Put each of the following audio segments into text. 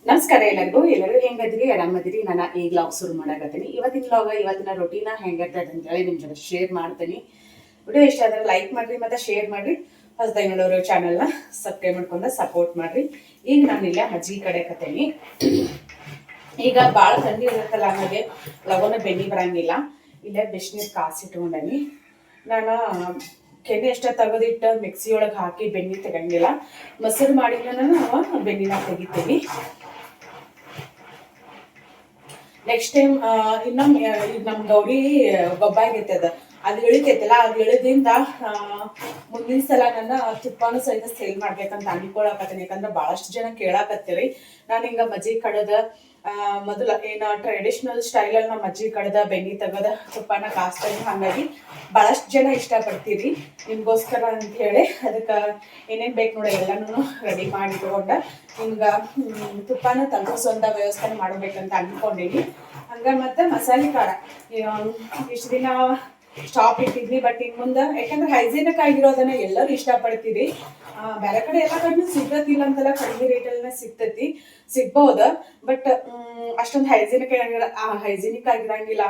ನಮಸ್ಕಾರ ಎಲ್ಲರಿಗೂ ಹೆಂಗದ್ರಿ ಆರಾಮದಿರಿ. ನಾನು ಈ ವ್ಲಾಗ್ ಶುರು ಮಾಡಾಕತ್ತೀನಿ. ಇವತ್ತಿನ ರೊಟೀನ ಹೆಂಗಿರ್ತೈತೆ ಅಂತೇಳಿ ನಿಮ್ ಜೊತೆ ಶೇರ್ ಮಾಡ್ತೀನಿ. ವಿಡಿಯೋ ಇಷ್ಟ ಆದ್ರೆ ಲೈಕ್ ಮಾಡ್ರಿ ಮತ್ತೆ ಶೇರ್ ಮಾಡ್ರಿ. ಹೊಸದಾಗಿ ನೋಡೋರು ಚಾನಲ್ನ ಸಬ್ಸ್ಕ್ರೈಬ್ ಮಾಡ್ಕೊಂಡು ಸಪೋರ್ಟ್ ಮಾಡ್ರಿ. ಈಗ ನಾನು ಇಲ್ಲ ಮಜ್ಜಿಗೆ ಕಡೆಕತ್ತೀನಿ. ಈಗ ಭಾಳ ಥಂಡಿ ಇರುತ್ತಲ್ಲ, ಹಾಗೆ ಲವನ ಬೆನ್ನಿ ಬರಂಗಿಲ್ಲ. ಇಲ್ಲೇ ಬಿಸಿನೀರು ಕಾಸಿಟ್ಕೊಂಡನಿ. ನಾನು ಕೆನೆ ಎಷ್ಟ ತೆಗೆದಿಟ್ಟು ಮಿಕ್ಸಿ ಒಳಗೆ ಹಾಕಿ ಬೆನ್ನಿ ತೆಗಂಗಿಲ್ಲ. ಮೊಸರು ಮಾಡಿದ್ರೆ ನಾವು ಬೆನ್ನಿನ ತೆಗಿತೀವಿ. ನೆಕ್ಸ್ಟ್ ಟೈಮ್ ಇನ್ನೊಮ್ಮೆ ನಮ್ಮ ಗೌರಿ ಗೊಬ್ಬ ಆಗೈತೆ ಅದು ಇಳಿತೈತಲ್ಲ, ಅದು ಇಳಿದಿಂದ ಮುಂದಿನ ಸಲ ನನ್ನ ತುಪ್ಪನೂ ಸಹಿತ ಸೇಲ್ ಮಾಡ್ಬೇಕಂತ ಅನ್ಕೊಳಕತ್ತೀನಿ. ಯಾಕಂದ್ರೆ ಭಾಳಷ್ಟು ಜನ ಕೇಳಾಕತ್ತೀರಿ. ನಾನು ಹಿಂಗ ಮಜ್ಜಿಗೆ ಕಡದ ಮೊದಲ ಏನ ಟ್ರೆಡಿಷನಲ್ ಸ್ಟೈಲಲ್ಲಿ ನಾವು ಮಜ್ಜಿಗೆ ಕಡದ ಬೆನ್ನಿ ತೆಗದ ತುಪ್ಪನ ಕಾಸ್ತೀನಿ. ಹಾಗಾಗಿ ಭಾಳಷ್ಟು ಜನ ಇಷ್ಟಪಡ್ತೀರಿ. ನಿಮ್ಗೋಸ್ಕರ ಅಂತ ಹೇಳಿ ಅದಕ್ಕೆ ಏನೇನು ಬೇಕು ನೋಡಿ ಎಲ್ಲನೂ ರೆಡಿ ಮಾಡಿ ಇಟ್ಕೊಂಡ ಹಿಂಗೆ ತುಪ್ಪನ ತಂಗಿಸೋಂಥ ವ್ಯವಸ್ಥೆ ಮಾಡಬೇಕಂತ ಅನ್ಕೊಂಡಿನಿ. ಹಂಗೆ ಮತ್ತು ಮಸಾಲೆ ಖಾರ ಇಷ್ಟು ದಿನ ಸ್ಟಾಪ್ ಇಟ್ಟಿದ್ವಿ. ಬಟ್ ಇನ್ನು ಮುಂದೆ ಯಾಕಂದ್ರೆ ಹೈಜೀನಿಕ್ ಆಗಿರೋದನ್ನ ಎಲ್ಲರೂ ಇಷ್ಟಪಡ್ತೀರಿ. ಬೇರೆ ಕಡೆ ಎಲ್ಲ ಕಡೆ ಸಿಗ್ತತಿಲ್ಲ ಅಂತೆಲ್ಲ ಕಡಿಮೆ ರೇಟಲ್ಲಿ ಸಿಗ್ಬಹುದು. ಬಟ್ ಅಷ್ಟೊಂದು ಹೈಜೀನಿಕ್ ಆಗಿರಂಗಿಲ್ಲ,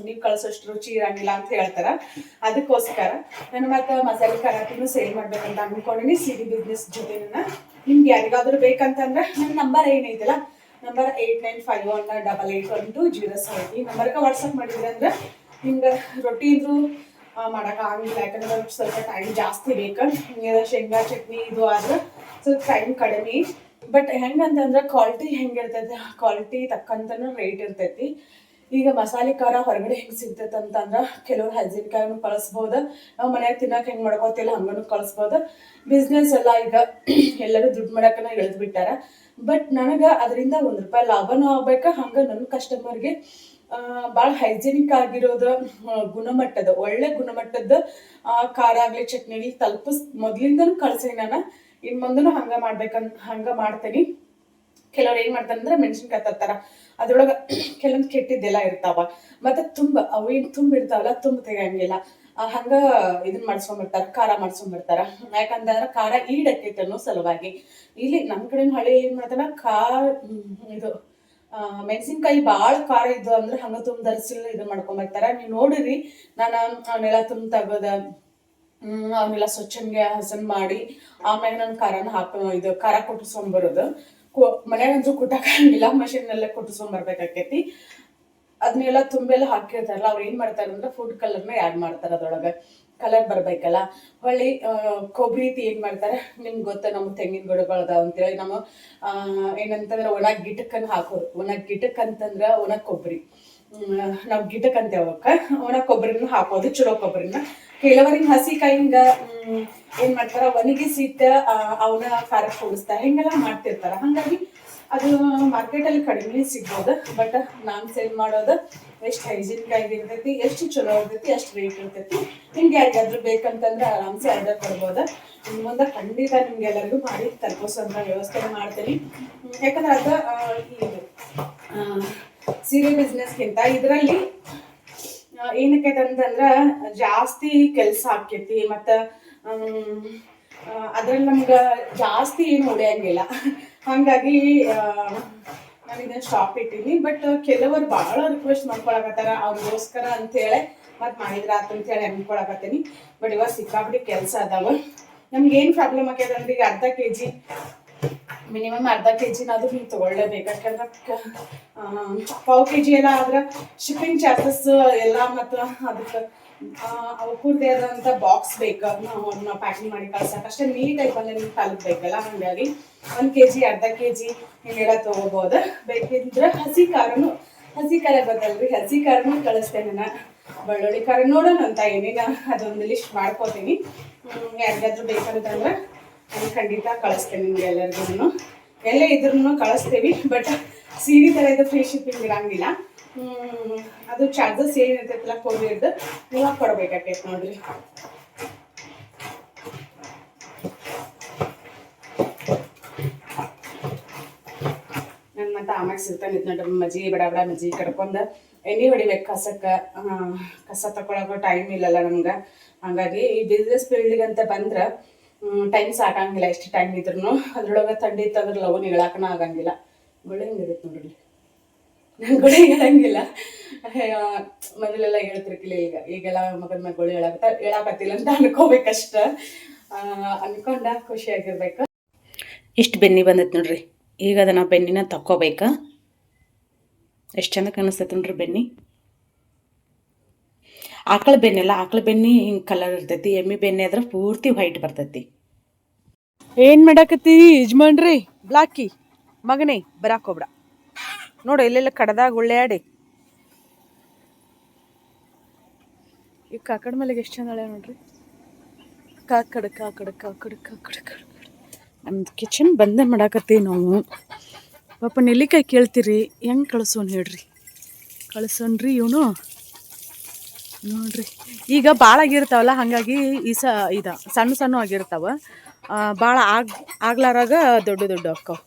ನೀವು ಕಳ್ಸೋಷ್ಟು ರುಚಿ ಇರಂಗಿಲ್ಲ ಅಂತ ಹೇಳ್ತಾರ. ಅದಕ್ಕೋಸ್ಕರ ನಾನು ಮತ್ತೆ ಮಸಾಲೆ ಖಾರಟಿನೂ ಸೇಲ್ ಮಾಡ್ಬೇಕಂತ ಅನ್ಕೊಂಡಿನಿ. ಸಿಡಿ ಬಿಸ್ನೆಸ್ ಜೊತೆ ನಿಮ್ಗೆ ಯಾರಿಗಾದ್ರೂ ಬೇಕಂತಂದ್ರೆ ನನ್ನ ನಂಬರ್ ಏನೈತಲ್ಲ, ನಂಬರ್ 8951881207 ಈ ನಂಬರ್ಗೆ ವಾಟ್ಸಪ್ ಮಾಡಿದ್ರೆ ಅಂದ್ರೆ ನಿಮ್ಗೆ ರೊಟ್ಟಿ ಇದ್ರು ಮಾಡೋಕ್ಕಾಗಿಲ್ಲ. ಯಾಕಂದ್ರೆ ಸ್ವಲ್ಪ ಟೈಮ್ ಜಾಸ್ತಿ ಬೇಕು. ಶೇಂಗಾ ಚಟ್ನಿ ಇದು ಆದ್ರೆ ಸ್ವಲ್ಪ ಟೈಮ್ ಕಡಿಮೆ. ಬಟ್ ಹೆಂಗಂತಂದ್ರೆ ಕ್ವಾಲಿಟಿ ಹೆಂಗಿರ್ತೈತೆ, ಕ್ವಾಲಿಟಿ ತಕ್ಕಂತನೂ ರೇಟ್ ಇರ್ತೈತಿ. ಈಗ ಮಸಾಲೆ ಖಾರ ಹೊರಗಡೆ ಹೆಂಗೆ ಸಿಗ್ತೈತೆ ಅಂತಂದ್ರೆ ಕೆಲವ್ರು ಹೈಜೀನಿಕಾಗೂ ಕಳಿಸ್ಬೋದು. ನಾವು ಮನ್ಯಾಗ ತಿನ್ನೋಕೆ ಹೆಂಗೆ ಮಾಡ್ಕೋತಿಲ್ಲ ಹಂಗೂ ಕಳಿಸ್ಬೋದು. ಬಿಸ್ನೆಸ್ ಎಲ್ಲ ಈಗ ಎಲ್ಲರೂ ದುಡ್ಡು ಮಾಡೋಕನ್ನ ಇಳಿದು ಬಿಟ್ಟಾರ. ಬಟ್ ನನಗೆ ಅದರಿಂದ ₹1 ಲಾಭನೂ ಆಗ್ಬೇಕು. ಹಂಗೆ ನನ್ನ ಕಸ್ಟಮರ್ಗೆ ಭಾಳ ಹೈಜೀನಿಕ್ ಆಗಿರೋದು, ಗುಣಮಟ್ಟದ ಒಳ್ಳೆ ಗುಣಮಟ್ಟದ ಖಾರ ಆಗಲಿ ಚಟ್ನಿ ಆಗಲಿ ಮೊದಲಿಂದನೂ ಕಳ್ಸಿ. ನಾನು ಇನ್ನು ಮುಂದೂ ಹಂಗೆ ಮಾಡ್ತೀನಿ. ಕೆಲವ್ರು ಏನು ಮಾಡ್ತಾರೆ ಅಂದ್ರೆ ಮೆಣಸಿನ್ಕಾಯಿ ತರ್ತಾರ, ಅದ್ರೊಳಗೆ ಕೆಲವೊಂದು ಕೆಟ್ಟಿದ್ದೆಲ್ಲ ಇರ್ತಾವ. ಮತ್ತೆ ಅವು ಏನು ತುಂಬಿರ್ತಾವಲ್ಲ, ತೆಗಿಯಂಗಿಲ್ಲ. ಹಂಗೆ ಇದನ್ನ ಮಾಡ್ಸ್ಕೊಂಡ್ಬಿಡ್ತಾರ, ಖಾರ ಮಾಡ್ಸ್ಕೊಂಡ್ಬಿಡ್ತಾರ. ಯಾಕಂತಂದ್ರೆ ಖಾರ ಈಡಕ್ಕೈತೆ ಅನ್ನೋ ಸಲುವಾಗಿ. ಇಲ್ಲಿ ನಮ್ಮ ಕಡೆ ಹಳ್ಳಿ ಏನು ಮಾಡ್ತಾರ, ಇದು ಮೆಣಸಿನ್ಕಾಯಿ ಭಾಳ ಖಾರ ಇದ್ದು ಅಂದ್ರೆ ಹಂಗ ಧರಿಸಿಲ್ಲ ಇದನ್ನ ಮಾಡ್ಕೊಂಬರ್ತಾರ. ನೀವು ನೋಡಿರಿ, ನಾನು ಅವನ್ನೆಲ್ಲ ತೆಗದ ಅವನ್ನೆಲ್ಲ ಸ್ವಚ್ಛಂಗೆ ಹಸನ್ ಮಾಡಿ ಆಮ್ಯಾಗ ನಾನು ಖಾರ ಕೊಟ್ಟಿಸ್ಕೊಂಬರೋದು. ಮನ್ಯಾಗಂತೂ ಕುಟ್ಟಕ್ಕಾಗಿಲ್ಲ, ಮಷೀನಲ್ಲೇ ಕೊಟ್ಟಿಸ್ಕೊಂಬರ್ಬೇಕಾಕೈತಿ. ಅದನ್ನೆಲ್ಲ ತುಂಬೆಲ್ಲ ಹಾಕಿರ್ತಾರಲ್ಲ, ಅವ್ರು ಏನು ಮಾಡ್ತಾರೆ ಅಂದ್ರೆ ಫುಡ್ ಕಲರ್ನ ಆ್ಯಡ್ ಮಾಡ್ತಾರೆ. ಅದ್ರೊಳಗೆ ಕಲರ್ ಬರ್ಬೇಕಲ್ಲ. ಹೊಳ್ಳಿ ಕೊಬ್ಬರಿ ಏನು ಮಾಡ್ತಾರೆ ನಿಮ್ಗೆ ಗೊತ್ತ, ನಮ್ಮ ತೆಂಗಿನ ಗಿಡಗಳದಾವ ಅಂತೇಳಿ ನಮ್ಮ ಏನಂತಂದ್ರೆ ಒಣ ಗಿಟಕ್ಕನ್ನು ಹಾಕೋರು. ಒಣ ಗಿಟಕ್ ಅಂತಂದ್ರೆ ಒಣ ಕೊಬ್ಬರಿ, ನಾವು ಗಿಟಕ್ ಅಂತೇವೆ ಅವಕ್ಕೆ. ಒಣ ಕೊಬ್ಬರಿನ ಹಾಕೋದು, ಚಲೋ ಕೊಬ್ಬರಿನ. ಕೆಲವರಿಗೆ ಹಸಿಕಾಯಿ ಹಿಂಗ ಏನ್ ಮಾಡ್ತಾರ, ಒಣಗಿಸಿಟ್ಟ ಅವನ್ನ ಖಾರಕ್ಕೆ ಕೂಡಿಸ್ತಾರೆ, ಹಿಂಗೆಲ್ಲ ಮಾಡ್ತಿರ್ತಾರ. ಹಾಗಾಗಿ ಅದು ಮಾರ್ಕೆಟಲ್ಲಿ ಕಡಿಮೆ ಸಿಗ್ಬೋದು. ಬಟ್ ನಾನು ಸೇಲ್ ಮಾಡೋದು ಎಷ್ಟು ಹೈಜೀನಿಕ್ ಆಗಿರ್ತೈತಿ, ಎಷ್ಟು ಚಲೋ ಇರ್ತೈತಿ, ಅಷ್ಟು ರೇಟ್ ಇರ್ತೈತಿ. ನಿಮ್ಗೆ ಯಾರಿಗಾದ್ರೂ ಬೇಕಂತಂದ್ರೆ ಆರಾಮ್ಸೆ ಆರ್ಡರ್ ಕೊಡ್ಬೋದು. ಇನ್ನು ಮುಂದೆ ಖಂಡಿತ ನಿಮ್ಗೆಲ್ಲರಿಗೂ ಮಾಡಿ ತಲುಪಿಸೋಂಥ ವ್ಯವಸ್ಥೆ ಮಾಡ್ತೀನಿ. ಯಾಕಂದ್ರೆ ಅದು ಇದು ಸೀರೆ ಬಿಸ್ನೆಸ್ಗಿಂತ ಇದರಲ್ಲಿ ಏನಕ್ಕೈತೆ ಅಂತಂದ್ರೆ ಜಾಸ್ತಿ ಕೆಲಸ ಆಕೈತಿ. ಮತ್ತು ಅದ್ರಲ್ಲಿ ನಮ್ಗೆ ಜಾಸ್ತಿ ಏನು ಹೊಡೆಯಂಗಿಲ್ಲ. ಹಾಗಾಗಿ ನಾನು ಇದನ್ನು ಸ್ಟಾಪ್ ಇಟ್ಟಿನಿ. ಬಟ್ ಕೆಲವರು ಭಾಳ ರಿಕ್ವೆಸ್ಟ್ ಮಾಡ್ಕೊಳಕತ್ತಾರ, ಅವ್ರಿಗೋಸ್ಕರ ಅಂತೇಳಿ ಮತ್ತು ಮಾಡಿದ್ರೆ ಅಂತೇಳಿ ಅನ್ಕೊಳಕತ್ತೀನಿ. ಬಟ್ ಇವಾಗ ಸಿಕ್ಕಾಬಿಟ್ಟು ಕೆಲಸ ಅದಾವ. ನಮ್ಗೇನು ಪ್ರಾಬ್ಲಮ್ ಆಗ್ಯದ ಅಂದ್ರೆ, ಈಗ ಮಿನಿಮಮ್ ಅರ್ಧ ಕೆಜಿನಾದ್ರೂ ನೀವು ತೊಗೊಳ್ಳೇಬೇಕು. ಯಾಕಂದ್ರೆ ಪಾವು ಕೆಜಿ ಎಲ್ಲ ಆದ್ರೆ ಶಿಪ್ಪಿಂಗ್ ಚಾರ್ಜಸ್ ಎಲ್ಲ, ಮತ್ತು ಅದಕ್ಕೆ ಕೂಡದೇ ಆದಂಥ ಬಾಕ್ಸ್ ಬೇಕು, ನಾವು ಪ್ಯಾಕಿಂಗ್ ಮಾಡಿ ಕಳ್ಸಕ್ಕೆ ಅಷ್ಟೇ ನೀಟಾಗಿ ಬಂದು ನಿಮ್ಗೆ ತಲುಪಬೇಕಲ್ಲ. ಹಾಗಾಗಿ 1 ಕೆಜಿ ಅರ್ಧ ಕೆಜಿ ಹಿಂಗೆಲ್ಲ ತೊಗೋಬೋದು. ಬೇಕಿದ್ರೆ ಹಸಿ ಖಾರ ಗೊತ್ತಲ್ರಿ, ಹಸಿ ಖಾರನೂ ಕಳಿಸ್ತೇನೆ ನಾನು. ಬೆಳ್ಳುಳ್ಳಿ ಖಾರ ನೋಡೋಣ ಅಂತ ಏನೇನು ಅದೊಂದು ಲಿಸ್ಟ್ ಮಾಡ್ಕೋತೀನಿ. ಯಾರಿಗಾದ್ರೂ ಬೇಕಂತಂದ್ರೆ ನಾನು ಖಂಡಿತ ಕಳಿಸ್ತೇನೆ ನಿಮ್ಗೆ ಎಲ್ಲರಿಗೂ. ಎಲ್ಲೇ ಇದ್ರೂ ಕಳಿಸ್ತೀವಿ. ಬಟ್ ಸೀರೆ ಥರ ಇದು ಫ್ರೀ ಶಿಪ್ಪಿಂಗ್ ಇರಂಗಿಲ್ಲ. ಅದು ಚಾರ್ಜಸ್ ಏನಿರ್ತೈತಲ್ಲ ಕೊರಿಯರ್ದು ನೀವು ಕೊಡ್ಬೇಕಾಕೈತೆ ನೋಡ್ರಿ. ನಾನು ಮತ್ತೆ ಆಮ್ಯಾಗ ಸಿಗ್ತಾನೆ ನೋಡ್ರಿ, ಮಜ್ಜಿಗೆ ಬಡ ಮಜ್ಜಿಗೆ ಕಡ್ಕೊಂಡು ಎಣ್ಣೆ ಹೊಡಿಬೇಕು. ಕಸ ತಗೊಳಕೋ ಟೈಮ್ ಇಲ್ಲಲ್ಲ ನಮ್ಗೆ. ಹಾಗಾಗಿ ಈ ಬಿಸ್ನೆಸ್ ಫೀಲ್ಡಿಗೆ ಅಂತ ಬಂದ್ರೆ ಟೈಮ್ ಸಾಕಂಗಿಲ್ಲ, ಎಷ್ಟು ಟೈಮ್ ಇದ್ರೂ ಅದ್ರೊಳಗೆ ಥಂಡಿ ಇತ್ತಂದ್ರೆ ಲವ್ ಹೇಳಕ್ಕನ ಆಗಂಗಿಲ್ಲ. ಗೊಳೆ ಹಿಂಗಿರುತ್ತೆ ನೋಡ್ರಿ, ನಾನು ಗೊಳೆ ಹೇಳಂಗಿಲ್ಲ. ಮೊದಲೆಲ್ಲ ಹೇಳ್ತಿರ್ಕಿಲ್ಲ, ಈಗೆಲ್ಲ ಮಗನ ಮ್ಯಾಗ ಗೊಳೆ ಹೇಳಕತ್ತಿಲ್ಲ ಅಂತ ಅನ್ಕೋಬೇಕಷ್ಟ. ಅನ್ಕೊಂಡ ಖುಷಿಯಾಗಿರ್ಬೇಕು. ಇಷ್ಟು ಬೆನ್ನಿ ಬಂದೈತೆ ನೋಡ್ರಿ. ಈಗ ಅದನ್ನು ಬೆನ್ನಿನ ತಕ್ಕೋಬೇಕಾ. ಎಷ್ಟು ಚಂದ ಕಾಣಿಸ್ತೈತೆ ನೋಡ್ರಿ ಬೆನ್ನಿ. ಆಕಳ ಬೆನ್ನೆಲ್ಲ, ಆಕಳ ಬೆನ್ನಿ ಹಿಂಗೆ ಕಲರ್ ಇರ್ತೈತಿ, ಎಮ್ಮೆ ಬೆನ್ನೆ ಆದ್ರೆ ಪೂರ್ತಿ ವೈಟ್ ಬರ್ತೈತಿ. ಏನು ಮಾಡಾಕತ್ತೀವಿ ಯಜಮಾನ್ರಿ? ಬ್ಲಾಕಿ ಮಗನೇ ಬರಾಕ್ ಹೋಗ್ಬಿಡ ನೋಡು, ಎಲ್ಲೆಲ್ಲ ಕಡ್ದಾಗ ಉಳ್ಳಾಡಿ. ಈ ಕಾಕಡ ಮೇಲೆ ಎಷ್ಟು ಚಂದ ಹಳೆ ನೋಡ್ರಿ. ಕಾಕಡ ಕಾಕಡ ಕಾಕಡ ಕಾಕಡ ಕಾಕಡ. ನಮ್ದು ಕಿಚನ್ ಬಂದೇ ಮಾಡಾಕತ್ತೀವಿ ನಾವು. ಪಾಪ ನೆಲ್ಲಿಕಾಯಿ ಕೇಳ್ತೀರಿ, ಹೆಂಗೆ ಕಳ್ಸೋನ್ ಹೇಳ್ರಿ? ಕಳ್ಸೋನ್ರಿ ಇವನು ನೋಡ್ರಿ. ಈಗ ಭಾಳ ಆಗಿರ್ತಾವಲ್ಲ, ಹಾಗಾಗಿ ಇದು ಸಣ್ಣ ಸಣ್ಣ ಆಗಿರ್ತಾವ. ಭಾಳ ಆಗ್ಲಾರಾಗ ದೊಡ್ಡ ದೊಡ್ಡ ಅಕ್ಕವು.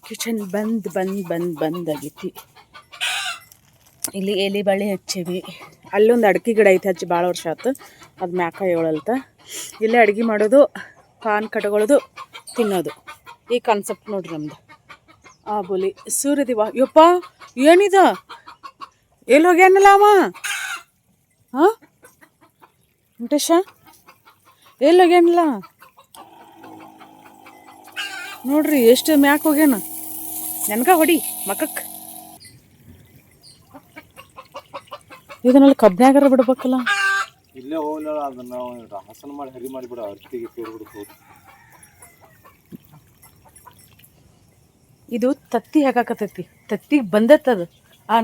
ಕಿಚನ್ ಬಂದಾಗೈತಿ. ಇಲ್ಲಿ ಎಲೆ ಬಳ್ಳಿ ಹಚ್ಚೀವಿ. ಅಲ್ಲೊಂದು ಅಡಿಕೆ ಗಿಡ ಐತೆ, ಹಚ್ಚಿ ಭಾಳ ವರ್ಷ ಆಯ್ತು. ಅದು ಮ್ಯಾಕ ಏಳಲ್ತ. ಇಲ್ಲೇ ಅಡುಗೆ ಮಾಡೋದು, ಪಾನ್ ಕಟ್ಕೊಳ್ಳೋದು, ತಿನ್ನೋದು, ಈ ಕಾನ್ಸೆಪ್ಟ್ ನೋಡ್ರಿ ನಮ್ದು. ಬೋಲಿ ಸೂರ್ಯದೇವ. ಯಪ್ಪ ಏನಿದ? ಎಲ್ಲಿ ಹೋಗ್ಯಾನಲ್ಲ ಅವ? ಹಾಂ ವೆಂಕಟೇಶ ಎಲ್ಲಿ ಹೋಗ್ಯಾನಲ್ಲ ನೋಡ್ರಿ, ಎಷ್ಟು ಮ್ಯಾಕ್ ಹೋಗ್ಯಾನ. ನನಗ ಹೊಡಿ ಮಕ್ಕಕ್ಕೆ. ಇದನ್ನೆಲ್ಲ ಕಬ್ಬಿನಾಗಾರ ಬಿಡ್ಬೇಕಲ್ಲ. ಇಲ್ಲೇ ಹೋಗ್ಲ ಅದನ್ನ ಹಸನ ಮಾಡಿ ಹರಿ ಮಾಡಿಬಿಡ, ಅರ್ತಿಗೆ ತೋರ್ಬಿಡ್ಬೋದು. ಇದು ತತ್ತಿ ಹಾಕಾಕತೈತಿ, ತತ್ತಿಗೆ ಬಂದತ್ತದ.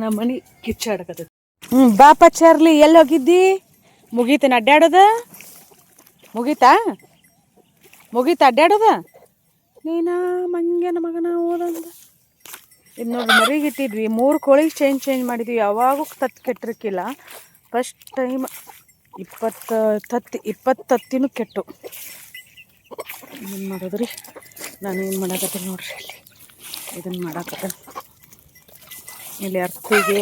ನಮ್ಮ ಮನೆ ಕಿಚ್ಚಾಡಕತೈತಿ. ಬಾಪ ಚಾರ್ಲಿ, ಎಲ್ಲಿ ಹೋಗಿದ್ದಿ? ಮುಗೀತೇನ ಅಡ್ಡಾಡೋದ? ಮುಗೀತಾ ಅಡ್ಡಾಡೋದ? ನೀನ ಮಂಗ್ಯನ ಮಗನ ಓದಂದ. ಇದು ನೋಡಿ, ಮರಿಗಿಟ್ಟಿದ್ವಿ. 3 ಕೋಳಿ ಚೇಂಜ್ ಮಾಡಿದ್ವಿ. ಯಾವಾಗೂ ತತ್ತಿ ಕೆಟ್ಟಿರ್ಕಿಲ್ಲ. ಫಸ್ಟ್ ಟೈಮ್ 20 ತತ್ತಿನೂ ಕೆಟ್ಟು. ಏನು ಮಾಡೋದ್ರಿ? ನಾನು ಏನು ಮಾಡಾಕತ್ತೀನಿ ನೋಡ್ರಿ. ಇಲ್ಲಿ ಇದನ್ನು ಮಾಡಾಕತ್ತ. ಇಲ್ಲಿ ಅರ್ತಿಗೆ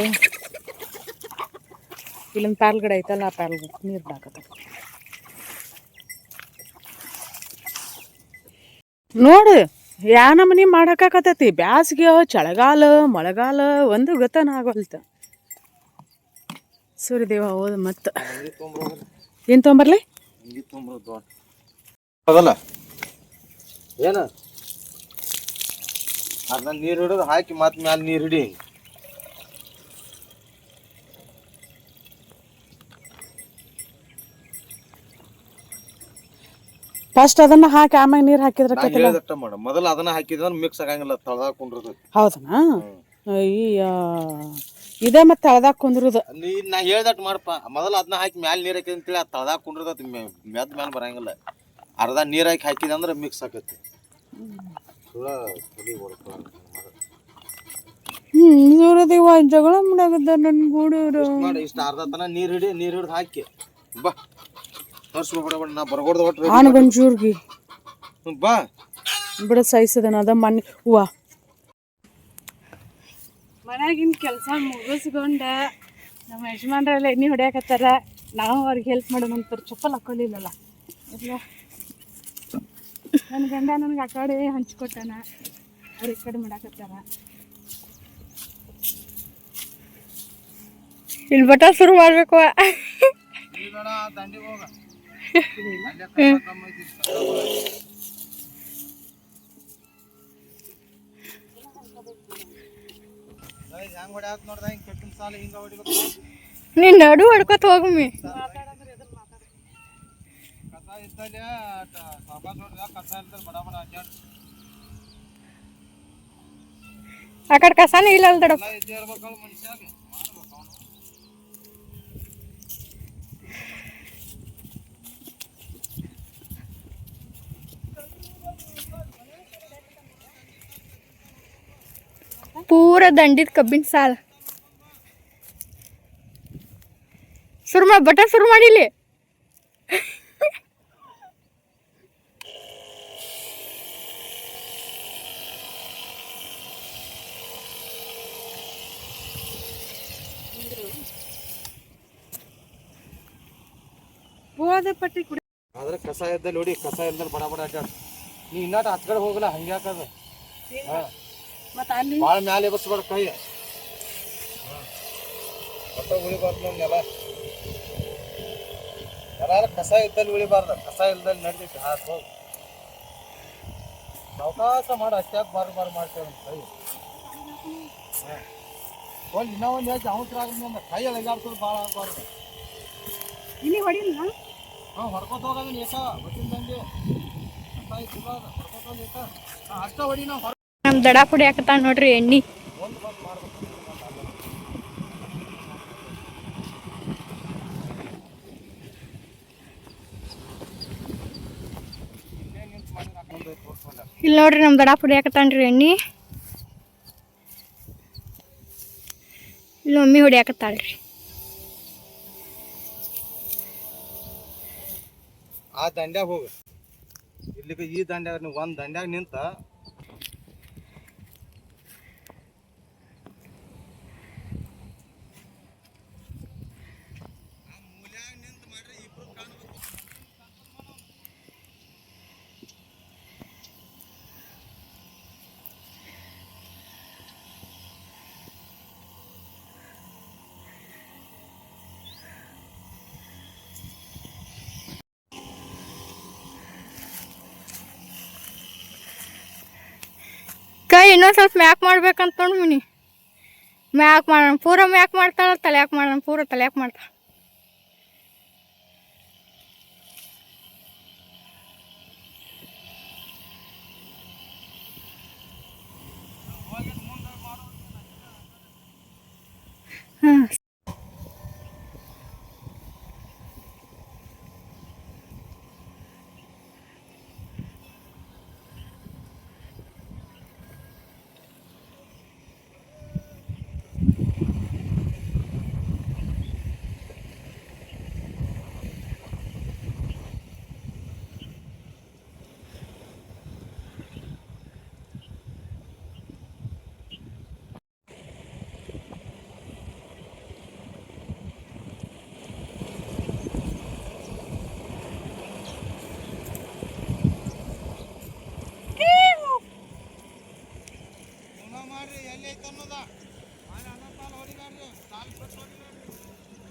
ಇಲ್ಲೊಂದು ಪ್ಯಾಲ್ ಗಿಡ ಐತಲ್ಲ, ಆ ಪ್ಯಾಲ್ ನೀರು ಬಿಡಾಕತ್ತ. ನೋಡು ನಮನಿ ಮಾಡಾಕತ್ತೈತಿ. ಬ್ಯಾಸ್ಗೆ, ಚಳಿಗಾಲ, ಮಳೆಗಾಲ ಒಂದು ಗೊತ್ತನ ಆಗೋಲ್ತ. ಸೂರ್ಯದೇವ ಹೋದ ಮತ್ತೆ ಏನು ತೊಗೊಂಬರ್ಲಿ? ಅದಲ್ಲ ಏನ ಅದನ್ನ ನೀರು ಹಿಡಿದು ಹಾಕಿ ಮತ್ತೆ ಮ್ಯಾಲ ನೀರು ಹಿಡಿ. ಫಸ್ಟ್ ಅದನ್ನ ಹಾಕಿ ಆಮ್ಯಾಗ ನೀರು ಹಾಕಿದ್ರೆ ಮಾಡ. ಮೊದಲು ಅದನ್ನ ಹಾಕಿದ್ರೆ ಮಿಕ್ಸ್ ಆಗಂಗಿಲ್ಲ, ತಳದಾಗ ಕುಂಡ್ರದು. ಹೌದನಾ? ಅಯ್ಯ, ಇದೇ ಮತ್ತೆ ತಳದಾಗ ಕುಂದ್ರದು. ನಾ ಹೇಳ್ದಟ್ ಮಾಡಪ್ಪ. ಮೊದಲು ಅದನ್ನ ಹಾಕಿ ಮ್ಯಾಲ ನೀರು ಹಾಕಿದ ಅಂತೇಳಿ ಅದು ತಳದಾಗ ಕುಂಡ್ರದತಿ, ಮೆದ್ ಮ್ಯಾಲ ಬರಂಗಿಲ್ಲ. ಅರ್ಧ ನೀರು ಹಾಕಿ ಹಾಕಿದ ಅಂದ್ರೆ ಮಿಕ್ಸ್ ಆಕತಿ. ಸೂರ್ಯದೇವ ಜಗಳ ಮಾಡಾಕತ್ತ ನನ್ನ ಗೂಡೂರು. ಇಷ್ಟ ಅರ್ಧ ತನ ನೀರು ಹಿಡಿದು ಹಾಕಿ ಬಾ. ನಾ ಬರ್ಗೋಡ್ದ ಒಟ್ಟು ಆನಗೊಂಚೂರ್ಗಿ ಬಾ ಬಿಡ ಸೈಸದನ. ಅದ ಮನೆ ಹೂವ ಮನ್ಯಾಗಿನ ಕೆಲಸ ಮುಗಿಸ್ಕೊಂಡ ನಮ್ಮ ಯಜಮಾನ್ರೆಲ್ಲ ಎಣ್ಣೆ ಹೊಡ್ಯಾಕತ್ತಾರ. ನಾವು ಅವ್ರಿಗೆ ಹೆಲ್ಪ್ ಮಾಡೋಣಂತಾರೆ. ಚಪ್ಪಲ್ ಹಾಕೊಳ್ಳಿಲ್ಲಲ್ಲ. ಇಲ್ಲ, ನನ್ನ ಗಂಡ ನನಗೆ ಆ ಕಡೆ ಹಂಚ್ಕೊಟ್ಟಾನ, ಅವ್ರು ಈ ಕಡೆ ಮಾಡಾಕತ್ತಾರ. ಇಲ್ಲಿ ಬಟ ಶುರು ಮಾಡ್ಬೇಕು. ನೀನ್ ನಡು ಹೊಡ್ಕೊತ ಹೋಗಮ್ಮಿ. ಆ ಕಡೆ ಕಸಾನೇ ಇಲ್ಲ ಅಲ್ದಡ. ಪೂರ ದಂಡಿದ ಕಬ್ಬಿನ ಸಾಲ ಬಟ ಶುರು ಮಾಡಿಲಿ. ಹೋದ ಪಟ್ಟಿ ಕುಡಿ. ಅದ್ರ ಕಸ ಇದ್ದಲ್ಲಿ ನೋಡಿ, ಕಸ ಇಲ್ದಲ್ಲಿ ಬಡ ಬಡ ಅಡ್ಡಾಡ. ನೀ ಇನ್ನಾಟ ಹಚ್ಕಡೆ ಹೋಗಲ್ಲ, ಹಂಗೆ ಹಾಕದ. ಮತ್ತೆ ಅಲ್ಲಿ ಭಾಳ ಮ್ಯಾಲೆ ಎಬಸ್ಬೇಡ ಕೈ. ಒಟ್ಟ ಉಳಿಬಾರ್ದು ನಮ್ಗೆಲ್ಲ. ಯಾರು ಕಸ ಇದ್ದಲ್ಲಿ ಉಳಿಬಾರ್ದು, ಕಸ ಇಲ್ದಲ್ಲಿ ನಡ್ದೈತಿ. ಹಾಕ್ ಹೋಗಿ ಅವಕಾಶ ಮಾಡಿ ಅಷ್ಟ್ಯಾಕೆ ಬಾರು ಮಾಡ್ತೇವೆ ಕೈ. ಇನ್ನೂ ಒಂದು ಹೆಚ್ಚು ಅವಸರ ಕೈ ಎಳಗಾಡ್ಸೋದು ಭಾಳ ಆಗಬಾರ್ದು. ಇಲ್ಲಿ ಹೊಡಿಲ್ಲ ಹೊಡ್ಕೊತ ಹೋಗೋದು ಏಕ ಬಸ್ಸಿನ ದಂಡಿ ಹೊಡ್ಕೊತ ಏಕ ಅಷ್ಟ ಹೊಡಿ. ನಾವು ನಮ್ಮ ದಡ ಪುಡಿ ಹಾಕತ್ತ ನೋಡ್ರಿ ಎಣ್ಣೆ. ಒಂದು ಬಂದು ಮಾಡ್ಬೇಕು. ಇಲ್ಲಿ ನೋಡ್ರಿ ನಮ್ಮ ದಡ ಪುಡಿ ಹಾಕತ್ತಾನ್ರಿ ಎಣ್ಣೆ. ಇಲ್ಲಿ ಮಮ್ಮಿ ಹೊಡಿ ಹಾಕತ್ತಾಳ್ರಿ. ಆ ದಂಡ್ಯಾಗ ಹೋಗ, ಇಲ್ಲಿಗೆ ಈ ದಂಡ್ಯಾಗ ನೀವು ಒಂದು ದಂಡ್ಯಾಗ ನಿಂತ ಕೈ ಇನ್ನೊಂದು ಸ್ವಲ್ಪ ಮ್ಯಾಕ್ ಮಾಡ್ಬೇಕಂತ ನೋಡ್ಮಿನಿ. ಮ್ಯಾಕ್ ಮಾಡೋಣ, ಪೂರ ಮ್ಯಾಕ್ ಮಾಡ್ತಾಳ, ತಲ್ಯಾಕ್ ಮಾಡೋಣ, ಪೂರ ತಲ್ಯಾಕ್ ಮಾಡ್ತಾಳ. ಹಾಂ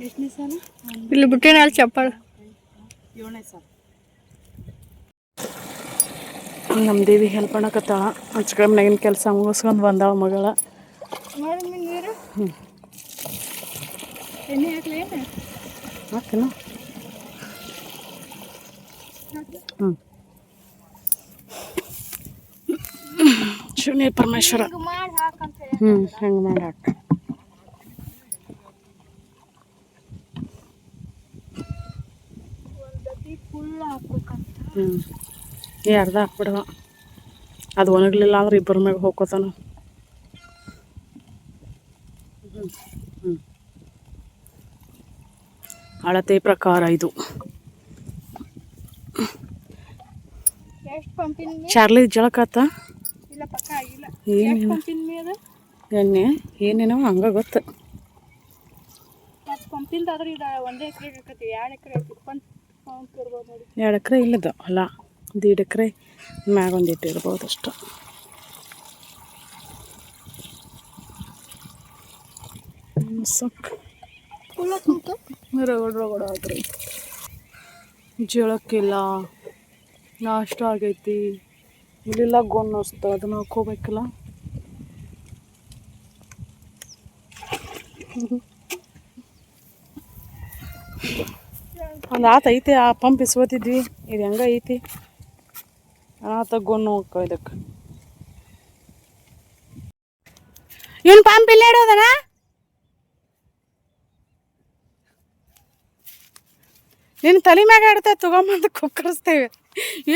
ಎಷ್ಟನೇ ಸಾಲ? ಇಲ್ಲಿ ಬಿಟ್ಟಿನ ಅಲ್ಲಿ ಚಪ್ಪಲ್. 7ನೇ ಸಾಲ. ನಮ್ಮ ದೇವಿ ಹೆಲ್ಪ್ ಮಾಡಕತ್ತಾಳ. ಹಚ್ಕಡೆ ಮನೆಗಿನ ಕೆಲಸ ಮುಗಿಸ್ಕೊಂಡು ಬಂದಾಳ ಮಗಳ. ನೀರು ಹ್ಞೂ ಎಣ್ಣೆ ಹಾಕ್ಲಿ ಏನು ಹಾಕೇನು? ಹ್ಞೂ ಶಿವನೇ ಪರಮೇಶ್ವರ. ಮಾಡಿ ಹಾಕಂತ ಹ್ಞೂ ಹಂಗೆ ಮಾಡಿ ಹಾಕ. ಫುಲ್ ಹಾಕ್ಬೇಕಂತ. ಹ್ಞೂ ಅರ್ಧ ಹಾಕ್ಬಿಡವ, ಅದು ಒಣಗಲಿಲ್ಲ ಅಂದ್ರೆ ಇಬ್ಬರ ಮ್ಯಾಗ ಹೋಗ್ಕೋತಾನ. ಹ್ಞೂ ಅಳತೆ ಪ್ರಕಾರ ಇದು. ಎಷ್ಟು ಪಂಪಿನ ಚಾರ್ಲಿ ಜಳಕಾತ ಇಲ್ಲ ಪಕ್ಕ ಆಗಿಲ್ಲ. ಏನೇನು ಪಂಪಿನ ಅದು ಎಣ್ಣೆ ಏನೇನೋ ಹಂಗೆ ಗೊತ್ತು. ಮತ್ತು ಪಂಪಿಂದ ಆದ್ರೆ ಇದು 1 ಎಕರೆಗೆ ಹಾಕತಿ, 2 ಎಕರೆ ಐತಿ. ಪಂಪ್ ಇರ್ಬೋದು ನೋಡಿ. 2 ಎಕರೆ ಇಲ್ಲದ ಅಲ್ಲ, 1.5 ಎಕರೆ ಮ್ಯಾಗ ಒಂದಿಟ್ಟು ಇರ್ಬೋದು ಅಷ್ಟು. ರಗಡ ಆದ್ರಿ ಜಳಕ್ಕಿಲ್ಲ, ನಾಷ್ಟ ಆಗೈತಿ. ಇಲ್ಲೆಲ್ಲ ಗೊಂದು ಅನಿಸ್ತು, ಅದನ್ನ ಹಾಕೋಬೇಕಲ್ಲ. ಒಂದು ಐತಿ ಆ ಪಂಪ್ ಇಸ್ಕೋತಿದ್ವಿ, ಇದು ಹೆಂಗ ಐತಿ ಗೊಂದು ಹೋಗ್ಕ ಇದಕ್ಕೆ. ಇವನು ಪಂಪ್ ಇಲ್ಲ ಇಡೋದನ ನಿನ್ನ ತಲೆ ಮ್ಯಾಗ ಆಡ್ತಾ ತೊಗೊಂಬಂದು ಕುಕ್ಕರಿಸ್ತೇವೆ.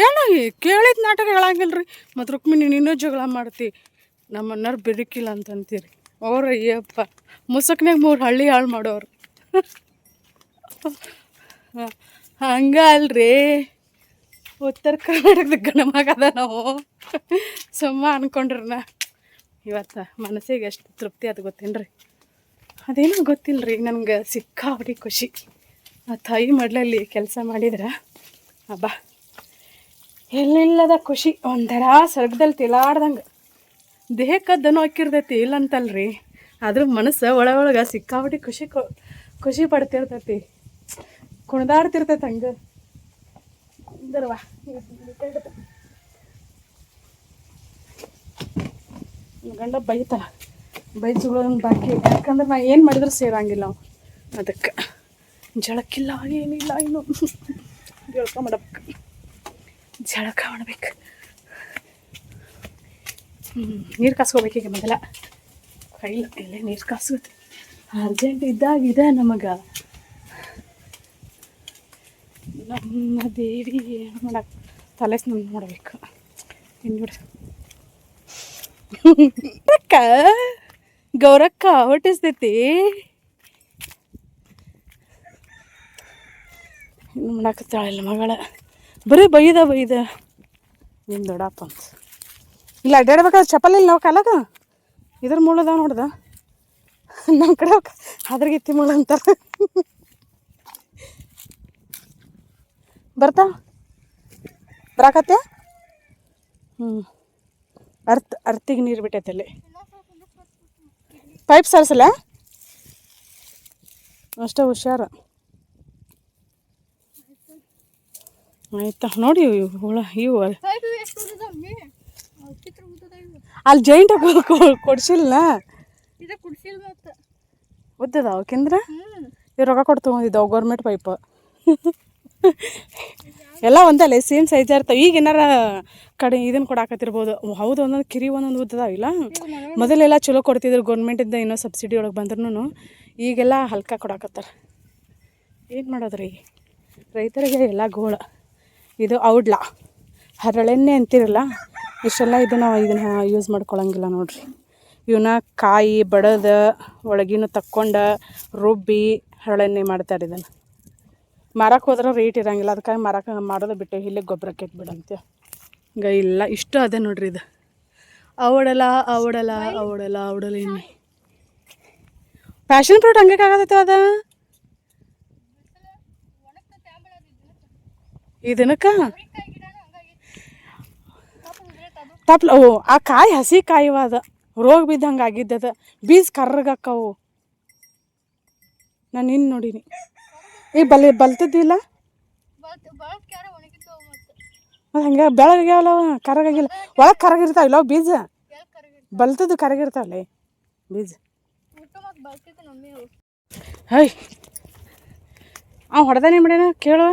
ಏನು ಕೇಳಿದ ನಾಟಕ ಹೇಳಂಗಿಲ್ಲ ರೀ. ಮತ್ತು ರುಕ್ಮಿಣಿ ನೀನು ಜಗಳ ಮಾಡ್ತಿ, ನಮ್ಮನ್ನಾರು ಬೆದಕಿಲ್ಲ ಅಂತಂತೀರಿ. ಅವ್ರು ಅಯ್ಯಪ್ಪ ಮುಸುಕ್ನಾಗ 3 ಹಳ್ಳಿ ಹಾಳು ಮಾಡೋರು. ಹಂಗ ಅಲ್ರಿ, ಉತ್ತರ ಕರ್ನಾಟಕದ ಗಣಮಗದ ನಾವು ಸುಮ್ಮ ಅನ್ಕೊಂಡ್ರನ. ಇವತ್ತು ಮನಸ್ಸಿಗೆ ಎಷ್ಟು ತೃಪ್ತಿ ಅದು ಗೊತ್ತೇನ್ರಿ. ಅದೇನೋ ಗೊತ್ತಿಲ್ಲ ರೀ, ನನಗೆ ಸಿಕ್ಕಾಪಟ್ಟೆ ಖುಷಿ. ಆ ತಾಯಿ ಮಡ್ಲಲ್ಲಿ ಕೆಲಸ ಮಾಡಿದ್ರೆ ಹಬ್ಬ ಎಲ್ಲಿಲ್ಲದ ಖುಷಿ ಒಂಥರ ಸ್ವರ್ಗದಲ್ಲಿ ತಿಲಾಡ್ದಂಗೆ ದೇಹಕ್ಕದ್ದನು ಹಾಕಿರ್ತೈತಿ ಇಲ್ಲಂತಲ್ರಿ ಆದ್ರೂ ಮನಸ್ಸು ಒಳಗೆ ಸಿಕ್ಕಾಬಿಟ್ಟು ಖುಷಿ ಪಡ್ತಿರ್ತೈತಿ ಕುಣಿದಾಡ್ತಿರ್ತೈತೆ ಹಂಗೆ ಇಂದರ್ವಾ ಗಂಡ ಬೈತಾನ ಬೈಸ್ಕೊಳ್ಳೋದು ಬಾಕಿ ಯಾಕಂದ್ರೆ ನಾ ಏನು ಮಾಡಿದ್ರು ಸೇರಂಗಿಲ್ಲ ನಾವು ಅದಕ್ಕೆ ಜಳಕ್ಕಿಲ್ಲ ಏನಿಲ್ಲ ಇನ್ನು ಜಳಕ ಮಾಡಬೇಕು ನೀರು ಕಾಸ್ಕೋಬೇಕೀಗ ಮೊದಲ ಕೈಲ ಇಲ್ಲೇ ನೀರು ಕಾಸ್ಕೋತಿ ಅರ್ಜೆಂಟ್ ಇದ್ದಾಗಿದೆ ನಮಗೆ ನಮ್ಮ ದೇವಿ ಏನು ಮಾಡಕ್ಕೆ ತಲೆ ಸ್ನಾನ ಮಾಡಬೇಕು ಇನ್ನು ನೋಡಿ ಅಕ್ಕ ಗೌರಕ್ಕ ಹೊಟ್ಟಿಸ್ತೈತಿ ಇನ್ನು ಮಾಡಾಕತ್ತಾಳಿಲ್ಲ ಮಗಳ ಬರೀ ಬೈದ ನಿಮ್ಮ ದೊಡ್ಡಪ್ಪ ಅಂತ ಇಲ್ಲ ಅಡ್ಡಾಡ್ಬೇಕಾದ್ರೆ ಚಪ್ಪಲ್ ಇಲ್ಲ ನಾವು ಕಾಲಾಗ ಇದ್ರ ಮುಳ್ಳದಾವ ನೋಡ್ದ ನಮ್ಮ ಕಡೆ ಅದ್ರಾಗಿತ್ತಿ ಮುಳ್ಳು ಅಂತಾರೆ ಬರ್ತಾವ ಬರಾಕತ್ತೆ ಅರ್ತಿಗೆ ನೀರು ಬಿಟ್ಟೈತಲ್ಲಿ ಪೈಪ್ ಸರ್ಸಲ್ಲ ಅಷ್ಟೇ ಹುಷಾರು ಆಯ್ತಾ ನೋಡಿ ಹುಳ ಇವು ಅಲ್ಲಿ ಜೈಂಟ್ ಕೊಡ್ಸಿಲ್ಲ ಉದ್ದದ ಅವಕ್ಕೆಂದ್ರೆ ಇವ್ ರೊಕ್ಕ ಕೊಟ್ಟು ತೊಗೊಂಡಿದ್ದಾವೆ ಗೌರ್ಮೆಂಟ್ ಪೈಪ್ ಎಲ್ಲ ಒಂದಲ್ಲ ಸೇಮ್ ಸೈಜ್ ಇರ್ತಾವೆ ಈಗ ಏನಾರ ಕಡೆ ಇದನ್ನು ಕೊಡಾಕತ್ತಿರ್ಬೋದು ಹೌದು ಒಂದೊಂದು ಕಿರಿ ಒಂದೊಂದು ಉದ್ದದಾವಿಲ್ಲ ಮೊದಲೆಲ್ಲ ಚಲೋ ಕೊಡ್ತಿದ್ರು ಗೌರ್ಮೆಂಟಿಂದ ಏನೋ ಸಬ್ಸಿಡಿ ಒಳಗೆ ಬಂದ್ರೂ ಈಗೆಲ್ಲ ಹಲ್ಕ ಕೊಡಾಕತ್ತಾರ ಏನು ಮಾಡೋದ್ರಿ ರೈತರಿಗೆ ಎಲ್ಲ ಗೋಳ ಇದು ಔಡ್ಲ ಹರಳೆಣ್ಣೆ ಅಂತಿರಲ್ಲ ಇಷ್ಟೆಲ್ಲ ಇದನ್ನು ಯೂಸ್ ಮಾಡ್ಕೊಳಂಗಿಲ್ಲ ನೋಡ್ರಿ ಇವನ್ನ ಕಾಯಿ ಬಡದ ಒಳಗಿನ ತಕ್ಕೊಂಡು ರುಬ್ಬಿ ಹರಳೆಣ್ಣೆ ಮಾಡ್ತಾರೆ ಇದನ್ನು ಮಾರಕ್ಕೆ ಹೋದ್ರೆ ರೇಟ್ ಇರೋಂಗಿಲ್ಲ ಅದಕ್ಕಾಗಿ ಮಾರಕ್ಕೆ ಮಾಡೋದು ಬಿಟ್ಟೆ ಇಲ್ಲೇ ಗೊಬ್ಬರಕ್ಕೆ ಇಟ್ಬಿಡಂತೆ ಈಗ ಇಲ್ಲ ಇಷ್ಟು ಅದೇ ನೋಡ್ರಿ ಇದು ಅವಡಲ ಎಣ್ಣೆ ಪ್ಯಾಷನ್ ಫ್ರೂಟ್ ಹಂಗೆ ಆಗತ್ತೈತೆ ಅದ ಇದನ್ನಕ್ಕ ತಪ್ಲ ಓ ಆ ಕಾಯಿ ಹಸಿ ಕಾಯಿವ ಅದ ರೋಗ ಬಿದ್ದಂಗೆ ಆಗಿದ್ದದ ಬೀಜ ಕರ್ರಗಾಕ್ಕವು ನಾನು ಇನ್ನು ನೋಡೀನಿ ಈ ಬಲ್ತದ್ದಿಲ್ಲ ಅದು ಹಂಗೆ ಬೆಳಗ್ಯಾವಲ್ಲ ಕರಗಾಗಿಲ್ಲ ಒಳಗೆ ಕರಗಿರ್ತಾವಿಲ್ಲ ಬೀಜ ಬಲ್ತದ್ದು ಕರಗಿರ್ತಾವಲ್ಲ ಬೀಜ ಹೈ ಹೊಡೆದಾನೆ ಮಾಡ್ಯಾನ ಕೇಳುವ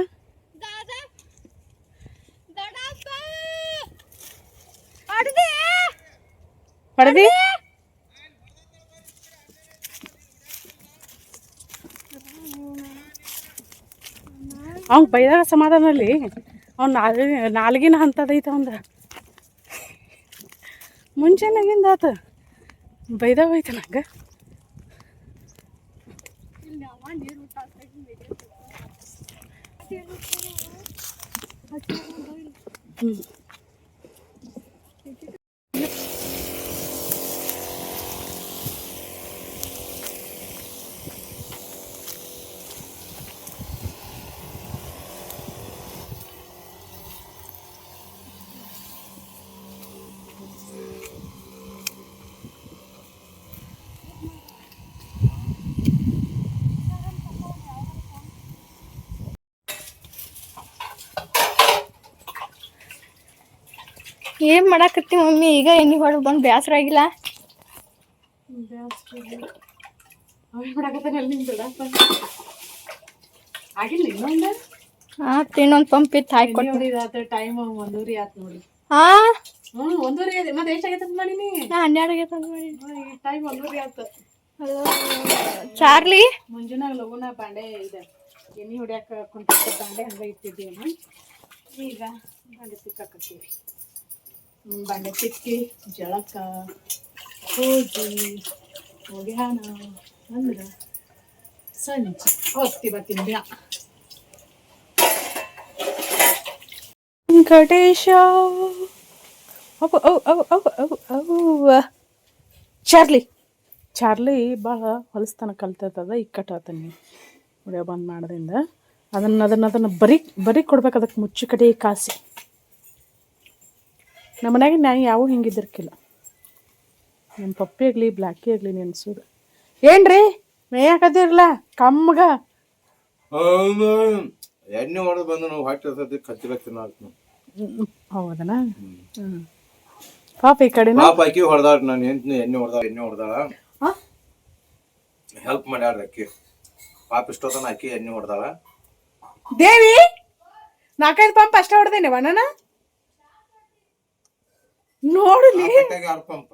ಹೊಡೆದಿ ಅವ್ನು ಬೈದಾಗ ಸಮಾಧಾನಲ್ಲಿ ಅವ್ನು ನಾಲ್ಗಿನ ಹಂತದೈತೆ ಅವಂದ ಮುಂಚೆನಾಗಿಂದ ಆತ ಬೈದಾಗ ಹೋಯ್ತು ನಂಗೆ ಏನು ಮಾಡಾಕತ್ತಿ ಮಮ್ಮಿ ಈಗ ಎಣ್ಣೆ ಹೊಡೆದು ಬಂದು ಬೇಸರ ಆಗಿಲ್ಲ ಆಗಿಲ್ಲ ಇನ್ನೊಂದು ಆತು ಇನ್ನೊಂದು ಪಂಪ್ ಇತ್ತು ಹಾಕಿ ಕೊಟ್ಟು ಟೈಮ್ 1:30 ಆಯ್ತು ನೋಡಿ ಹಾಂ 1:30 ಮತ್ತೆ ಎಷ್ಟಾಗೈತೆ ಅಂತ ಮಾಡೀನಿ ನಾ 12 ಆಗೈತೆ ಅಂತ ಮಾಡಿ ಟೈಮ್ 1:30 ಆಯ್ತು ಚಾರ್ಲಿ ಮುಂಜಾನೆ ಲಗುನ ಬಾಂಡೆ ಇದೆ ಎಣ್ಣೆ ಹೊಡ್ಯಾಕ ಕುಂತ ಬಾಂಡೆ ಹಂಗೆ ಇಟ್ಟಿದ್ದೀವಿ ಈಗ ಬಾಂಡೆ ತಿಕ್ಕಾಕತ್ತೀವಿ ಬಾಂಡೆ ತಿಕ್ಕಿ ಜಳಕ ಹೋಗಿ ಹೋಗ್ಯಾನ ಅಂದ್ರೆ ಸಂಜೆ ಹೋಗ್ತೀವತ್ತಿನ ದಿನ ವೆಂಕಟೇಶ ಚಾರ್ಲಿ ಭಾಳ ಹೊಲಸ್ತನ ಕಲ್ತದ ಇಕ್ಕಟ್ಟಾತನಿ ಹೊಡ್ಯೋ ಬಂದ್ ಮಾಡೋದ್ರಿಂದ ಅದನ್ನು ಬರೀ ಕೊಡ್ಬೇಕು, ಅದಕ್ಕೆ ಮುಚ್ಚಿ ಕಡೆ ಕಾಸಿ. ನಮ್ಮ ಮನ್ಯಾಗ ನಾ ಯಾವ ಹಿಂಗಿದ್ದಿರ್ಕಿಲ್ಲ. ನಮ್ಮ ಪಪ್ಪಿ ಆಗಲಿ ಬ್ಲ್ಯಾಕಿ ಆಗಲಿ ನೆನ್ಸೋದು. ಏನ್ರಿ ಮೇಯಾಕದಿರಲ್ಲ ಕಮ್ಮಗ ಎಣ್ಣೆ ಹೊಡೆದು ಬಂದು ನಾವು ಹೊಟ್ಟೆ ಕಚ್ಚಿ ಹೌದನಾ? ಪಾಪ ಈ ಕಡೆ ಪಾಪ ಅಕ್ಕಿ ಹೊಡೆದಾಳ, ನಾನು ಎಣ್ಣೆ ಹೊಡೆದಾಳ ಹೆಲ್ಪ್ ಮಾಡ್ಯಾರ ಅಕ್ಕಿ. ಪಾಪ ಇಷ್ಟೊತ್ತನ ಅಕ್ಕಿ ಎಣ್ಣೆ ಹೊಡೆದಾಳ. ದೇವಿ 4-5 ಪಂಪ್ ಅಷ್ಟೇ ಹೊಡೆದೇನೆ ವನನ ನೋಡಲಿ. 6 ಪಂಪ್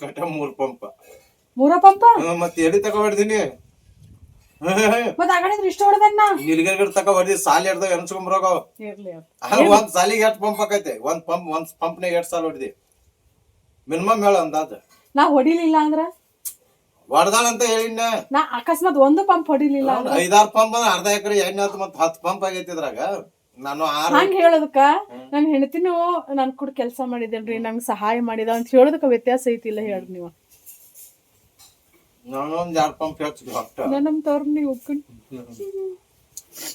ಕಟ್ಟ 3 ಪಂಪ್ 3 ಪಂಪ ಮತ್ತೆ ಎಡಿ ತಕ ಹೊಡ್ದೀನಿ. ಮತ್ತೆ ಆ ಕಡೆ ಇಷ್ಟ ಹೊಡೆದನ್ನ ನಿಲ್ಗರ್ ತಕ ಹೊಡ್ದಿ ಸಾಲಿ ಹಿಡ್ದಾವ ಎನ್ಸ್ಕೊಂಬರೋಗ. ಒಂದ್ ಸಾಲಿಗೆ 8 ಪಂಪ್ ಆಕೈತೆ. ಒಂದ್ ಪಂಪ್ನಾಗ 8 ಸಾಲ ಹೊಡ್ದಿ ಮಿನಿಮಮ್ ಹೇಳ ಅಂದಾಜ. ನಾ ಹೊಡಿಲಿಲ್ಲ ಅಂದ್ರ ಹೊಡ್ದಾಳಂತ ಹೇಳಿನ. ನಾ ಅಕಸ್ಮಾತ್ 1 ಪಂಪ್ ಹೊಡಿಲಿಲ್ಲ 5-6 ಪಂಪ್ ಅಂದ್ರೆ ಅರ್ಧ ಎಕರೆ ಎಣ್ಣೆ ಆತು. ಮತ್ತೆ 10 ಪಂಪ್ ಆಗೈತಿ ಇದ್ರಾಗ. ನಾನು ಹಂಗ ಹೇಳೋದಕ್ಕ ನನ್ ಹೆಂಡತಿನೂ ನನ್ ಕೂಡ ಕೆಲಸ ಮಾಡಿದೇನ್ರಿ, ನಂಗೆ ಸಹಾಯ ಮಾಡಿದ ಅಂತ ಹೇಳೋದಕ್ಕ ವ್ಯತ್ಯಾಸ ಐತಿಲ್ಲ ಹೇಳ್ರಿ ನೀವು. ನಾನೊಂದ್ 2 ಪಂಪ್ ಹೆಚ್ಚು ಹೊಟ್ಟ ನಮ್ಮ ತವ್ರನಿ ಹೋಗ್ಕೊಂಡು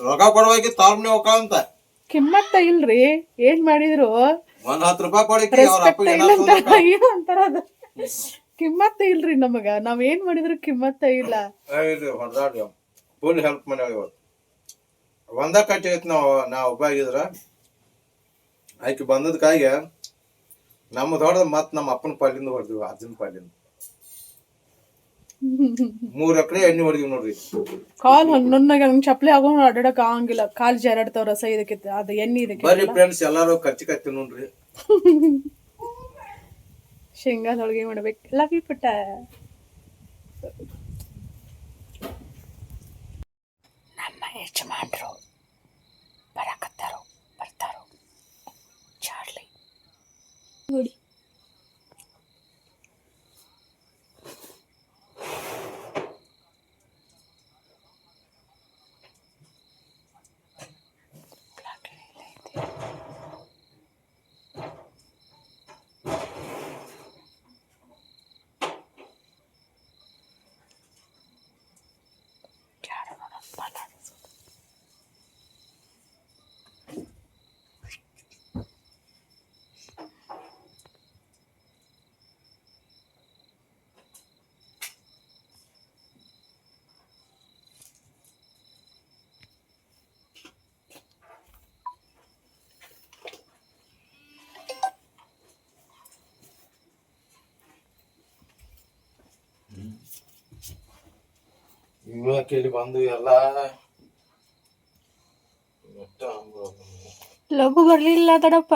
ರೊಕ್ಕ ಕೊಡ್ಬೇಕು. ತವ್ರನಿ ಹೋಗ ಅಂತ ಕಿಮ್ಮತ್ತ ಇಲ್ರಿ. ಏನ್ ಮಾಡಿದ್ರು ಒಂದ್ 10 ರೂಪಾಯಿ ಕೊಡಿ ಅಂತಾರ. ಅದ ಕಿಮ್ಮತ್ತ ಇಲ್ರಿ ನಮಗ. ನಾವ್ ಏನ್ ಮಾಡಿದ್ರು ಕಿಮ್ಮತ್ತ ಇಲ್ಲ. ಹೊಡೆದಾಡ್ರಿ ಫುಲ್ ಹೆಲ್ಪ್ ಮಾಡ್ಯಾಳ ಇವತ್ತು. ಒಂದ ಕಟ್ಟಿ ಐತಿ. ನಾ ಒಬ್ಬ ಆಗಿದ್ರ ಆಕಿ ಬಂದದ್ಕಾಗಿ ನಮ್ಮದ್ ಹೊಡೆದ್ ಮತ್ ನಮ್ಮ ಅಪ್ಪನ ಪಾಲಿಂದ ಹೊಡೆದಿವಿ, ಅಜ್ಜನ ಪಾಲಿಂದ 3 ಎಕರೆ ಎಣ್ಣೆ ಹೊಡೆದಿವಿ ನೋಡ್ರಿ. ಕಾಲ್ ಹಣ್ಣಾಗ ನಂಗೆ ಚಪ್ಪಲಿ ಆಗೋಣ ಅಡ್ಡಾಡಕ್ ಆಗಂಗಿಲ್ಲ. ಕಾಲ್ ಜರಾಡ್ತಾವ ರಸ ಇದಕ್ಕೆ ಅದ ಎಣ್ಣೆ ಇದಕ್ಕೆ. ಬರ್ರಿ ಫ್ರೆಂಡ್ಸ್ ಎಲ್ಲಾರು ಕಚ್ಚಿ ನೋಡ್ರಿ. ಶೇಂಗಾದೊಳಗೆ ಮಾಡ್ಬೇಕು. ಲವ್ ಯು ಪುಟ್ಟ. ನಮ್ಮ ಯಜಮಾನ್ರು ಬರಕತ್ತಾರೋ ಬರ್ತಾರೋ ಚಾರ್ಲಿ ನೋಡಿ. ಕೇಳಿ ಬಂದು ಎಲ್ಲ ಲಘು ಬರ್ಲಿಲ್ಲ ತಡಪ್ಪ.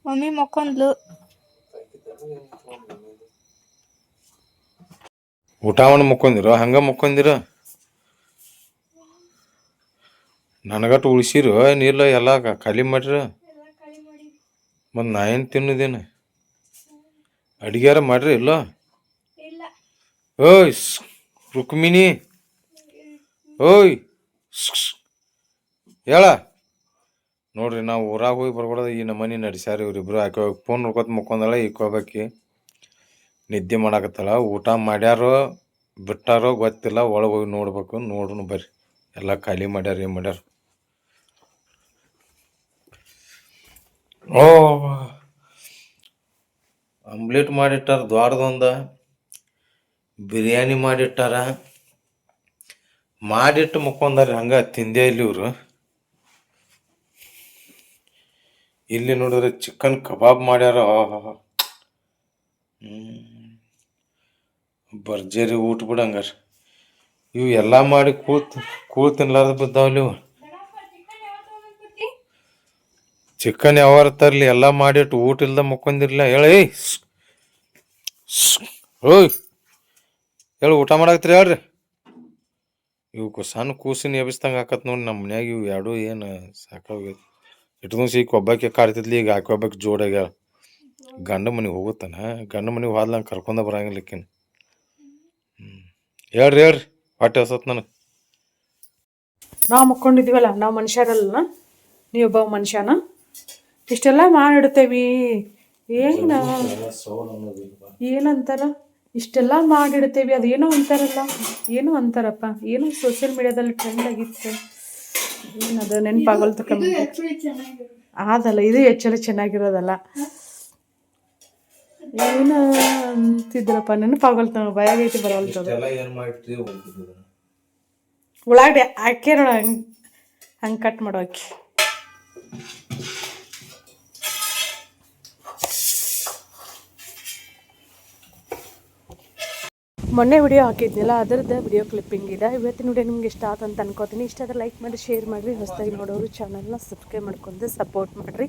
ಮಮ್ಮಿ ಮಕ್ಕೊಂದ್ಲು. ಊಟ ಮಾಡಿ ಮುಕ್ಕೊಂದಿರೋ ಹಂಗ ಮುಕ್ಕೊಂದಿರ. ನನಗಟ್ಟು ಉಳಿಸಿರು ನೀರ್ಲ ಎಲ್ಲ ಖಾಲಿ ಮಾಡ್ರ. ಮತ್ ನಾ ಏನ್ ತಿನ್ನುದೇನು? ಅಡಿಗ್ಯಾರ ಮಾಡ್ರಿ ಇಲ್ಲ? ಓಯ್ ರುಕ್ಮಿಣಿ, ಓಯ್ ಹೇಳ ನೋಡ್ರಿ. ನಾವು ಊರಾಗ ಹೋಗಿ ಬರ್ಬಾರ್ದು. ಈ ನಮ್ಮನಿ ನಡ್ಸ್ಯಾರ ಇವ್ರಿಬ್ರು. ಆಕೆ ಫೋನ್ ನೋಡ್ಕೊತ ಮುಕ್ಕೊಂದಾಳ. ಈಕೋಬೇಕಿ ನಿದ್ದೆ ಮಾಡಾಕತ್ತಾಳ. ಊಟ ಮಾಡ್ಯಾರೋ ಬಿಟ್ಟಾರೋ ಗೊತ್ತಿಲ್ಲ. ಒಳಗೆ ಹೋಗಿ ನೋಡ್ಬೇಕು. ನೋಡ್ರು ಬರ್ರಿ ಎಲ್ಲ ಖಾಲಿ ಮಾಡ್ಯಾರ. ಏನು ಮಾಡ್ಯಾರ? ಓ ಆಮ್ಲೆಟ್ ಮಾಡಿಟ್ಟಾರ ದ್ವಾರದೊಂದ. ಬಿರಿಯಾನಿ ಮಾಡಿಟ್ಟಾರ. ಮಾಡಿಟ್ಟು ಮುಕ್ಕೊಂದಾರ. ಹಂಗ ತಿಂದೇ ಇಲ್ಲಿ ಇವ್ರು. ಇಲ್ಲಿ ನೋಡಿದ್ರೆ ಚಿಕನ್ ಕಬಾಬ್ ಮಾಡ್ಯಾರ. ಭರ್ಜರಿ ಊಟ ಬಿಡಂಗಾರ. ಇವು ಎಲ್ಲ ಮಾಡಿ ಕೂಳ್ ತಿನ್ಲಾರ್ದ ಬಿದ್ದಾವಲ್ಲಿ ಇವು. ಚಿಕನ್ ಯಾವಾರ ತರ್ಲಿ ಎಲ್ಲ ಮಾಡಿಟ್ಟು ಊಟ ಇಲ್ದ ಮುಕ್ಕೊಂದಿರ್ಲಿಲ್ಲ. ಹೇಳಿ ಓಯ್ ಹೇಳಿ ಊಟ ಮಾಡಾಕತ್ರಿ ಹೇಳ್ರಿ. ಇವು ಸಣ್ಣ ಕೂಸಿನ ಎಬ್ಬಿಸ್ದಂಗೆ ಆಕತ್ ನೋಡಿ. ನಮ್ಮ ಮನ್ಯಾಗ ಇವು ಎರಡು ಏನು ಸಾಕಾಗೈತಿ. ಇಟ್ಟು ಈಗ ಒಬ್ಬಾಕೆ ಕಾಡ್ತಿದ್ಲಿ. ಈಗ ಆಕೆ ಒಬ್ಬಾಕೆ ಜೋಡಾಗ್ಯಾಳ. ಗಂಡ ಮನೆಗೆ ಹೋಗುತ್ತಾನ. ಗಂಡ ಮನೆಗೆ ಹೋದ್ಲಂಗೆ ಕರ್ಕೊಂಡ ಬರಂಗಿಲ್ಲಕ್ಕಿನ. ಹೇಳ್ರಿ ಹೊಟ್ಟೆ ಹಸತ್ ನನಗೆ. ನಾವು ಮುಕ್ಕೊಂಡಿದ್ದೀವಲ್ಲ, ನಾವು ಮನುಷ್ಯರಲ್ಲ. ನೀವೊಬ್ಬ ಮನುಷ್ಯನ. ಇಷ್ಟೆಲ್ಲ ಮಾಡಿಡ್ತೇವಿ. ಏನಂತಾರ ಇಷ್ಟೆಲ್ಲ ಮಾಡಿಡ್ತೇವಿ, ಅದೇನೋ ಅಂತಾರಲ್ಲ, ಏನೋ ಅಂತಾರಪ್ಪ, ಏನೋ ಸೋಷಿಯಲ್ ಮೀಡಿಯಾದಲ್ಲಿ ಟ್ರೆಂಡ್ ಆಗಿತ್ತು, ಏನದು ನೆನಪಾಗಲ್ತು ಕಮ್ಮಿ ಆದಲ್ಲ. ಇದು ಆ್ಯಕ್ಚುಲಿ ಚೆನ್ನಾಗಿರೋದಲ್ಲ, ಏನು ಅಂತಿದ್ರಪ್ಪ ನೆನಪಾಗಲ್ತು, ನಾವು ಭಯಾಗೈತಿ ಬರವಲ್ತದ. ಉಳ್ಳಾಗಡ್ಡಿ ಹಾಕಿ ನೋಡ ಹಂಗೆ ಕಟ್ ಮಾಡೋ ಅಕ್ಕಿ. ಮೊನ್ನೆ ವಿಡಿಯೋ ಹಾಕಿದ್ನಲ್ಲ ಅದರದ್ದು ವಿಡಿಯೋ ಕ್ಲಿಪ್ಪಿಂಗ್ ಇದೆ. ಇವತ್ತಿನ ವಿಡಿಯೋ ನಿಮ್ಗೆ ಇಷ್ಟ ಆಯ್ತು ಅಂತ ಅನ್ಕೋತೀನಿ. ಇಷ್ಟ ಆದರೆ ಲೈಕ್ ಮಾಡಿ, ಶೇರ್ ಮಾಡಿರಿ. ಹೊಸದಾಗಿ ನೋಡೋರು ಚಾನಲ್ನ ಸಬ್ಸ್ಕ್ರೈಬ್ ಮಾಡ್ಕೊಂಡು ಸಪೋರ್ಟ್ ಮಾಡಿರಿ.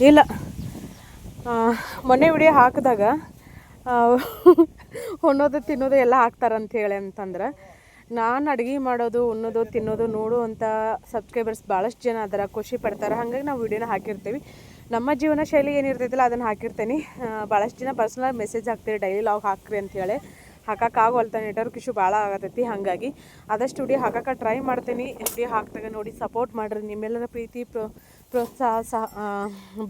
ಇಲ್ಲ ಮೊನ್ನೆ ವಿಡಿಯೋ ಹಾಕಿದಾಗ ಉಣ್ಣೋದು ತಿನ್ನೋದು ಎಲ್ಲ ಹಾಕ್ತಾರಂತ ಹೇಳಿ ಅಂತಂದ್ರೆ, ನಾನು ಅಡುಗೆ ಮಾಡೋದು, ಉಣ್ಣೋದು, ತಿನ್ನೋದು ನೋಡುವಂಥ ಸಬ್ಸ್ಕ್ರೈಬರ್ಸ್ ಭಾಳಷ್ಟು ಜನ ಅದರ ಖುಷಿ ಪಡ್ತಾರೆ. ಹಾಗಾಗಿ ನಾವು ವಿಡಿಯೋನ ಹಾಕಿರ್ತೀವಿ. ನಮ್ಮ ಜೀವನ ಶೈಲಿ ಏನಿರ್ತೈತಿಲ್ಲ ಅದನ್ನು ಹಾಕಿರ್ತೀನಿ. ಭಾಳಷ್ಟು ಜನ ಪರ್ಸ್ನಲ್ ಮೆಸೇಜ್ ಹಾಕ್ತೀರಿ, ಡೈಲಿ ಲಾಗ್ ಹಾಕ್ರಿ ಅಂತೇಳಿ. ಹಾಕೋಕ್ಕಾಗವಲ್ತ, ನೆಟ್ವರ್ಕ್ ಇಶ್ಯೂ ಭಾಳ ಆಗತೈತಿ. ಹಾಗಾಗಿ ಆದಷ್ಟು ವಿಡಿಯೋ ಹಾಕೋಕೆ ಟ್ರೈ ಮಾಡ್ತೀನಿ. ವಿಡಿಯೋ ಹಾಕಿದಾಗ ನೋಡಿ ಸಪೋರ್ಟ್ ಮಾಡಿರಿ. ನಿಮ್ಮೆಲ್ಲರ ಪ್ರೀತಿ ಪ್ರೋತ್ಸಾಹ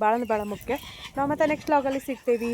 ಭಾಳ ಮುಖ್ಯ. ನಾವು ಮತ್ತೆ ನೆಕ್ಸ್ಟ್ ಲಾಗಲ್ಲಿ ಸಿಗ್ತೇವೆ.